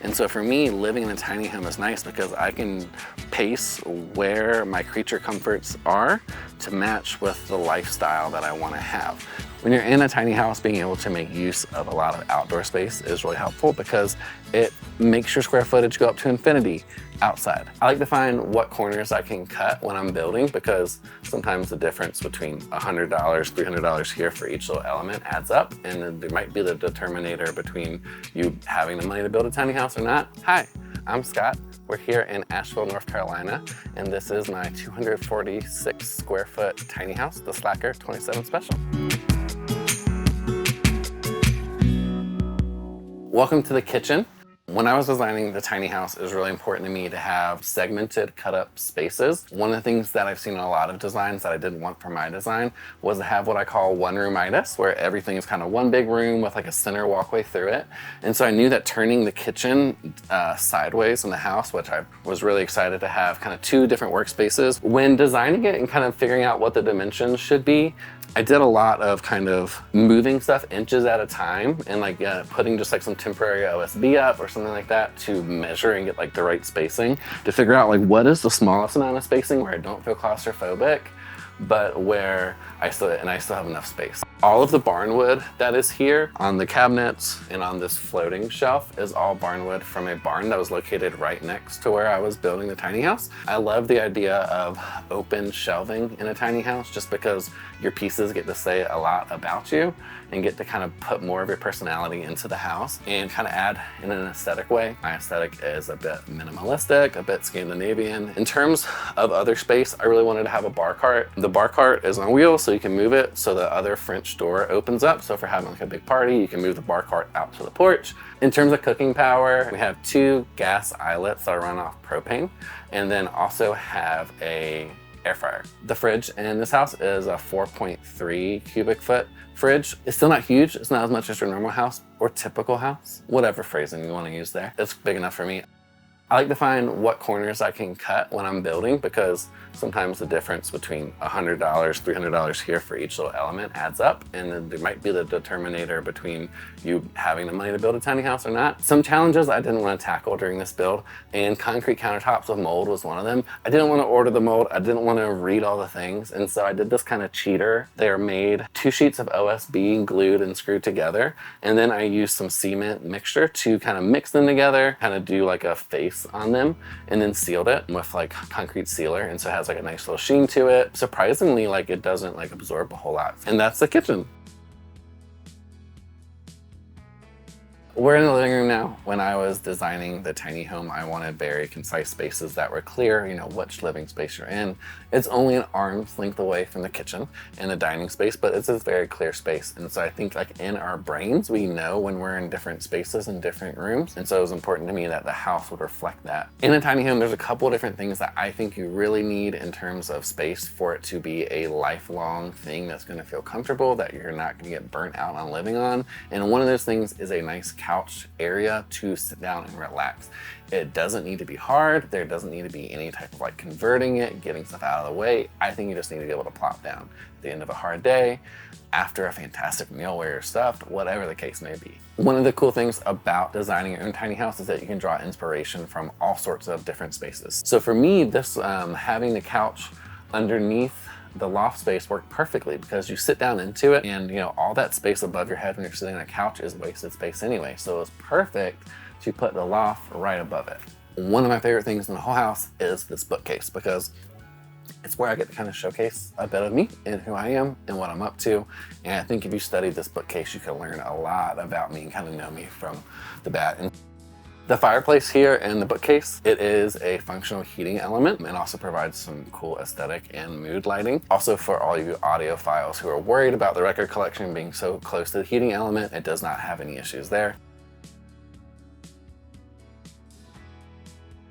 And so for me, living in a tiny home is nice because I can pace where my creature comforts are to match with the lifestyle that I want to have. When you're in a tiny house, being able to make use of a lot of outdoor space is really helpful because it makes your square footage go up to infinity outside. I like to find what corners I can cut when I'm building because sometimes the difference between $100, $300 here for each little element adds up, and then there might be the determinator between you having the money to build a tiny house or not. Hi, I'm Scott. We're here in Asheville, North Carolina, and this is my 246 square foot tiny house, the Slacker 27 Special. Welcome to the kitchen. When I was designing the tiny house, it was really important to me to have segmented cut up spaces. One of the things that I've seen in a lot of designs that I didn't want for my design was to have what I call one roomitis, where everything is kind of one big room with like a center walkway through it. And so I knew that turning the kitchen sideways in the house, which I was really excited to have kind of two different workspaces. When designing it and kind of figuring out what the dimensions should be, I did a lot of kind of moving stuff inches at a time and like putting just like some temporary OSB up or something like that to measure and get like the right spacing to figure out like what is the smallest amount of spacing where I don't feel claustrophobic, but where I still have enough space. All of the barnwood that is here on the cabinets and on this floating shelf is all barnwood from a barn that was located right next to where I was building the tiny house. I love the idea of open shelving in a tiny house just because your pieces get to say a lot about you and get to kind of put more of your personality into the house and kind of add in an aesthetic way. My aesthetic is a bit minimalistic, a bit Scandinavian. In terms of other space, I really wanted to have a bar cart. The bar cart is on wheels, so you can move it so the other French door opens up. So if we're having like a big party, you can move the bar cart out to the porch. In terms of cooking power, we have two gas eyelets that run off propane, and then also have a air fryer. The fridge in this house is a 4.3 cubic foot fridge. It's still not huge. It's not as much as your normal house or typical house, whatever phrasing you want to use there. It's big enough for me. I like to find what corners I can cut when I'm building because sometimes the difference between $100, $300 here for each little element adds up, and then there might be the determinator between you having the money to build a tiny house or not. Some challenges I didn't want to tackle during this build, and concrete countertops with mold was one of them. I didn't want to order the mold. I didn't want to read all the things, and so I did this kind of cheater. They are made 2 sheets of OSB glued and screwed together, and then I used some cement mixture to kind of mix them together, kind of do like a face on them, and then sealed it with like concrete sealer, and so it has like a nice little sheen to it. Surprisingly, like it doesn't like absorb a whole lot. And that's the kitchen. We're in the living room now. When I was designing the tiny home, I wanted very concise spaces that were clear, you know, which living space you're in. It's only an arm's length away from the kitchen and the dining space, but it's a very clear space. And so I think like in our brains, we know when we're in different spaces and different rooms. And so it was important to me that the house would reflect that. In a tiny home, there's a couple of different things that I think you really need in terms of space for it to be a lifelong thing that's gonna feel comfortable, that you're not gonna get burnt out on living on. And one of those things is a nice couch area to sit down and relax. It doesn't need to be hard. There doesn't need to be any type of like converting it, getting stuff out of the way. I think you just need to be able to plop down at the end of a hard day, after a fantastic meal where you're stuffed, whatever the case may be. One of the cool things about designing your own tiny house is that you can draw inspiration from all sorts of different spaces. So for me, this having the couch underneath the loft space worked perfectly because you sit down into it and, you know, all that space above your head when you're sitting on a couch is wasted space anyway. So it was perfect to put the loft right above it. One of my favorite things in the whole house is this bookcase because it's where I get to kind of showcase a bit of me and who I am and what I'm up to. And I think if you studied this bookcase, you can learn a lot about me and kind of know me from the bat. And the fireplace here and the bookcase, it is a functional heating element and also provides some cool aesthetic and mood lighting. Also for all you audiophiles who are worried about the record collection being so close to the heating element, it does not have any issues there.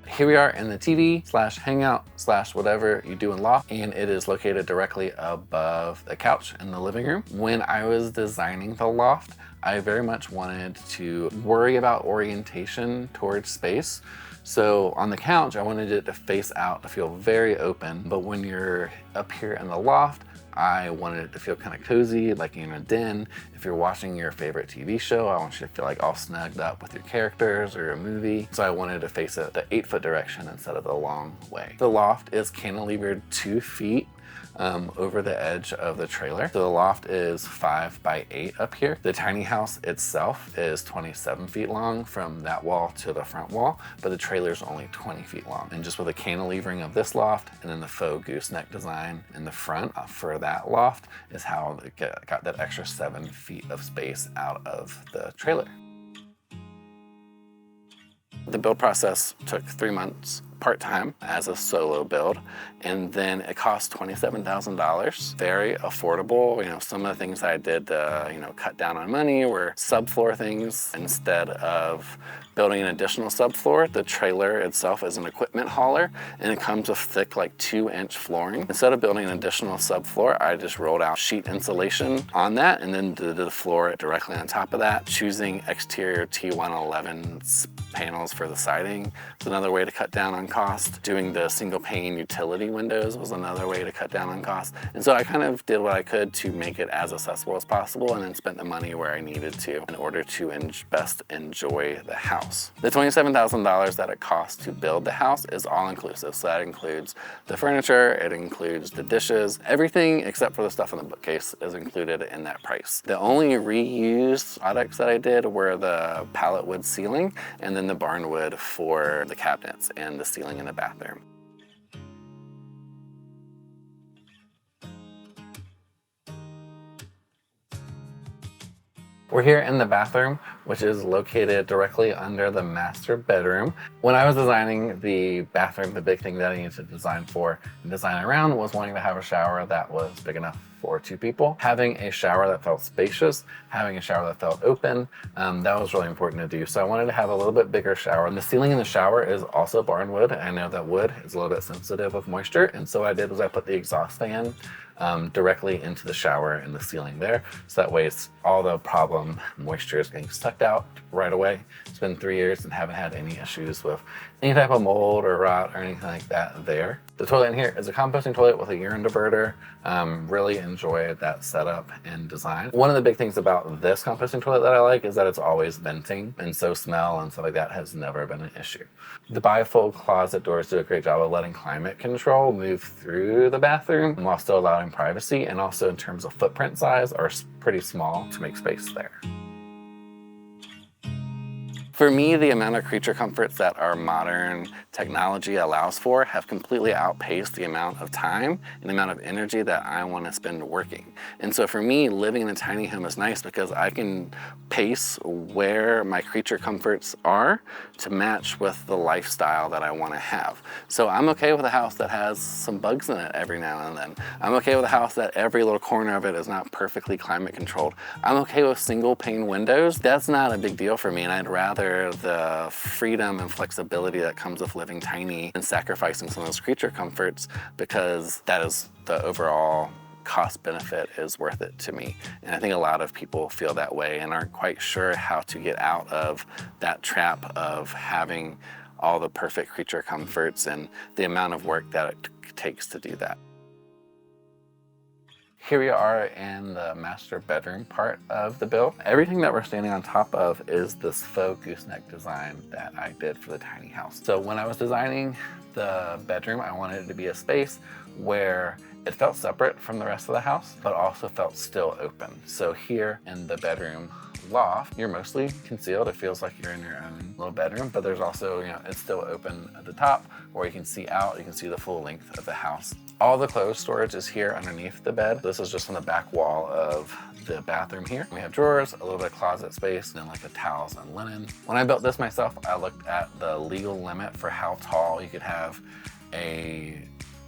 Here we are in the TV / hangout / whatever you do in loft, and it is located directly above the couch in the living room. When I was designing the loft, I very much wanted to worry about orientation towards space. So on the couch, I wanted it to face out to feel very open, but when you're up here in the loft, I wanted it to feel kind of cozy, like in a den. If you're watching your favorite TV show, I want you to feel like all snugged up with your characters or a movie. So I wanted to face it the 8-foot direction instead of the long way. The loft is cantilevered 2 feet over the edge of the trailer. So the loft is 5 by 8 up here. The tiny house itself is 27 feet long from that wall to the front wall, but the trailer is only 20 feet long. And just with a cantilevering of this loft and then the faux gooseneck design in the front for that loft is how it got that extra 7 feet of space out of the trailer. The build process took 3 months part-time as a solo build, and then it cost $27,000. Very affordable. You know, some of the things I did to, you know, cut down on money were subfloor things. Instead of building an additional subfloor, the trailer itself is an equipment hauler, and it comes with thick, like 2-inch flooring. Instead of building an additional subfloor, I just rolled out sheet insulation on that and then did the floor directly on top of that. Choosing exterior T111 panels for the siding is another way to cut down on cost. Doing the single pane utility windows was another way to cut down on cost. And so I kind of did what I could to make it as accessible as possible, and then spent the money where I needed to in order to best enjoy the house. The $27,000 that it costs to build the house is all inclusive. So that includes the furniture, it includes the dishes, everything except for the stuff in the bookcase is included in that price. The only reused products that I did were the pallet wood ceiling and then the barnwood for the cabinets and the ceiling in the bathroom. We're here in the bathroom, which is located directly under the master bedroom. When I was designing the bathroom, the big thing that I needed to design for and design around was wanting to have a shower that was big enough for 2 people. Having a shower that felt spacious, having a shower that felt open, that was really important to do. So I wanted to have a little bit bigger shower. And the ceiling in the shower is also barnwood. I know that wood is a little bit sensitive with moisture. And so what I did was I put the exhaust fan directly into the shower and the ceiling there. So that way it's all the problem moisture is getting sucked out right away. It's been 3 years and haven't had any issues with any type of mold or rot or anything like that there. The toilet in here is a composting toilet with a urine diverter. Really enjoy that setup and design. One of the big things about this composting toilet that I like is that it's always venting, and so smell and stuff like that has never been an issue. The bifold closet doors do a great job of letting climate control move through the bathroom while still allowing privacy, and also in terms of footprint size are pretty small to make space there. For me, the amount of creature comforts that our modern technology allows for have completely outpaced the amount of time and the amount of energy that I want to spend working. And so for me, living in a tiny home is nice because I can pace where my creature comforts are to match with the lifestyle that I want to have. So I'm okay with a house that has some bugs in it every now and then. I'm okay with a house that every little corner of it is not perfectly climate controlled. I'm okay with single pane windows. That's not a big deal for me, and I'd rather the freedom and flexibility that comes with living tiny and sacrificing some of those creature comforts, because that is the overall cost benefit is worth it to me. And I think a lot of people feel that way and aren't quite sure how to get out of that trap of having all the perfect creature comforts and the amount of work that it takes to do that. Here we are in the master bedroom part of the build. Everything that we're standing on top of is this faux gooseneck design that I did for the tiny house. So when I was designing the bedroom, I wanted it to be a space where it felt separate from the rest of the house, but also felt still open. So here in the bedroom loft, you're mostly concealed. It feels like you're in your own little bedroom, but there's also, it's still open at the top where you can see out, you can see the full length of the house. All the clothes storage is here underneath the bed. This is just on the back wall of the bathroom here. We have drawers, a little bit of closet space, and then like the towels and linen. When I built this myself, I looked at the legal limit for how tall you could have a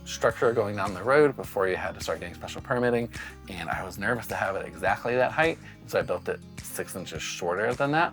structure going down the road before you had to start getting special permitting, and I was nervous to have it exactly that height, so I built it 6 inches shorter than that.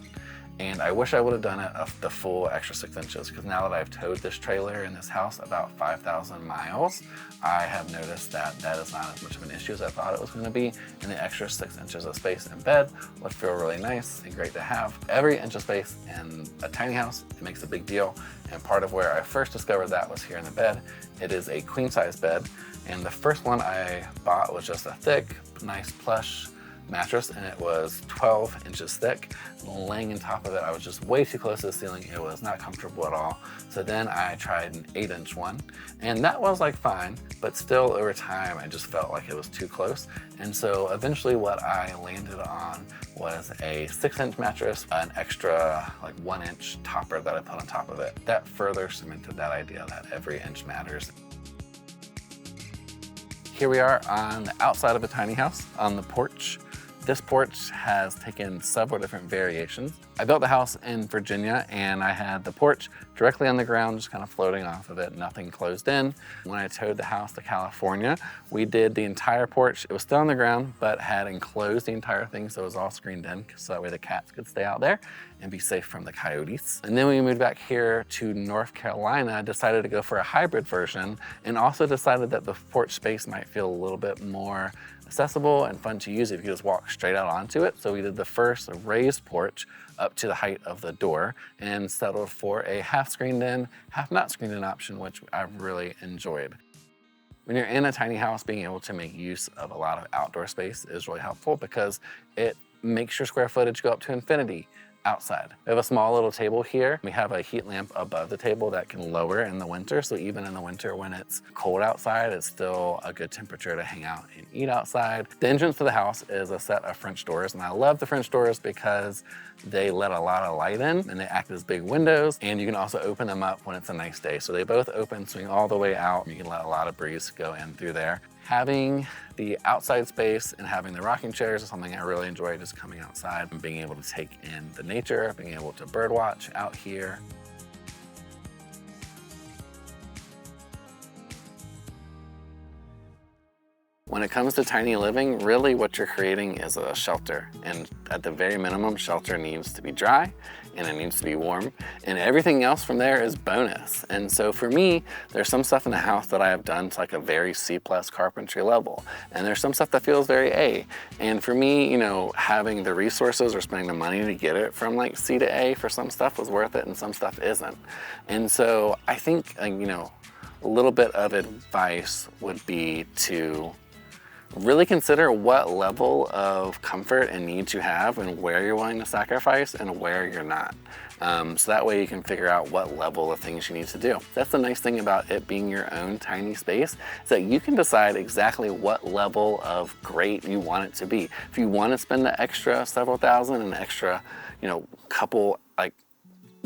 And I wish I would have done it of the full extra 6 inches, because now that I've towed this trailer in this house about 5,000 miles, I have noticed that that is not as much of an issue as I thought it was going to be, and the extra 6 inches of space in bed would feel really nice and great to have. Every inch of space in a tiny house, it makes a big deal, and part of where I first discovered that was here in the bed. It is a queen size bed, and the first one I bought was just a thick, nice plush mattress, and it was 12 inches thick. Laying on top of it, I was just way too close to the ceiling. It was not comfortable at all. So then I tried an 8-inch one, and that was like fine, but still over time, I just felt like it was too close. And so eventually what I landed on was a 6-inch mattress, an extra like 1-inch topper that I put on top of it. That further cemented that idea that every inch matters. Here we are on the outside of a tiny house on the porch. This porch has taken several different variations. I built the house in Virginia, and I had the porch directly on the ground, just kind of floating off of it, nothing closed in. When I towed the house to California, we did the entire porch. It was still on the ground, but had enclosed the entire thing, so it was all screened in, so that way the cats could stay out there and be safe from the coyotes. And then when we moved back here to North Carolina, I decided to go for a hybrid version, and also decided that the porch space might feel a little bit more accessible and fun to use if you just walk straight out onto it. So we did the first raised porch up to the height of the door and settled for a half screened in, half not screened in option, which I've really enjoyed. When you're in a tiny house, being able to make use of a lot of outdoor space is really helpful, because it makes your square footage go up to infinity outside. We have a small little table here. We have a heat lamp above the table that can lower in the winter. So even in the winter when it's cold outside, it's still a good temperature to hang out and eat outside. The entrance to the house is a set of French doors, and I love the French doors because they let a lot of light in and they act as big windows, and you can also open them up when it's a nice day. So they both open, swing all the way out. You can let a lot of breeze go in through there. Having the outside space and having the rocking chairs is something I really enjoy, just coming outside and being able to take in the nature, being able to bird watch out here. When it comes to tiny living, really what you're creating is a shelter. And at the very minimum, shelter needs to be dry and it needs to be warm. And everything else from there is bonus. And so for me, there's some stuff in the house that I have done to like a very C+ carpentry level. And there's some stuff that feels very A. And for me, you know, having the resources or spending the money to get it from like C to A for some stuff was worth it and some stuff isn't. And so I think, you know, a little bit of advice would be to really consider what level of comfort and needs you have and where you're willing to sacrifice and where you're not. So that way you can figure out what level of things you need to do. That's the nice thing about it being your own tiny space, is that you can decide exactly what level of great you want it to be. If you want to spend the extra several thousand, an extra, you know, couple, like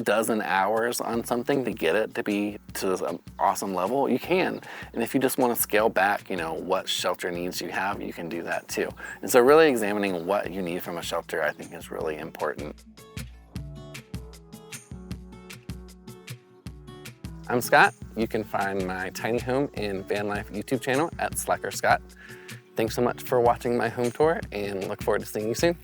dozen hours on something to get it to be to this awesome level, you can. And if you just want to scale back, you know, what shelter needs you have, you can do that too. And so really examining what you need from a shelter, I think, is really important. I'm Scott. You can find my tiny home and van life YouTube channel at Slacker Scott. Thanks so much for watching my home tour, and look forward to seeing you soon.